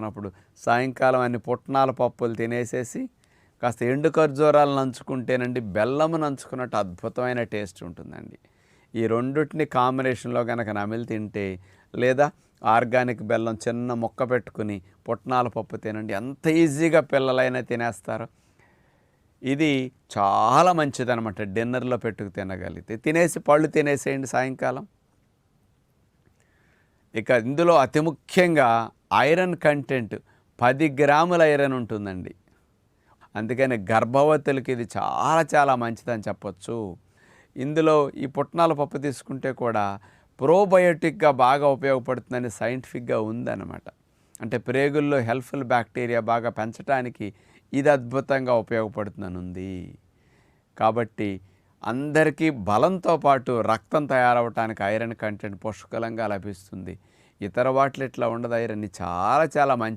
చేసుకున్నప్పుడు సాయంకాలం అన్ని పుట్నాల పప్పులు తినేసేసి కాస్త ఎండు ఖర్జూరాలు నంచుకుంటేనండి బెల్లము నంచుకున్నట్టు అద్భుతమైన టేస్ట్ ఉంటుందండి. ఈ రెండిటిని కాంబినేషన్లో కనుక నమిలి తింటే, లేదా ఆర్గానిక్ బెల్లం చిన్న ముక్క పెట్టుకుని పుట్నాల పప్పు తినండి, ఎంత ఈజీగా పిల్లలైనా తినేస్తారు. ఇది చాలా మంచిదనమాట. డిన్నర్లో పెట్టుకు తినగలిగితే తినేసి పళ్ళు తినేసేయండి సాయంకాలం. ఇక ఇందులో అతి ముఖ్యంగా ఐరన్ కంటెంట్ 10 గ్రాముల ఐరన్ ఉంటుందండి. అందుకని గర్భవతులకి ఇది చాలా చాలా మంచిదని చెప్పొచ్చు. ఇందులో ఈ పుట్నాల పప్పు తీసుకుంటే కూడా ప్రోబయోటిక్గా బాగా ఉపయోగపడుతుందని సైంటిఫిక్గా ఉందన్నమాట. అంటే ప్రేగుల్లో హెల్ప్ఫుల్ బ్యాక్టీరియా బాగా పెంచడానికి ఇది అద్భుతంగా ఉపయోగపడుతుందని ఉంది. కాబట్టి అందరికీ బలంతో పాటు రక్తం తయారవటానికి ఐరన్ కంటెంట్ పుష్కలంగా లభిస్తుంది. ఇతర వాటిలో ఇట్లా ఉండదు. ఐరన్ చాలా చాలా మంచి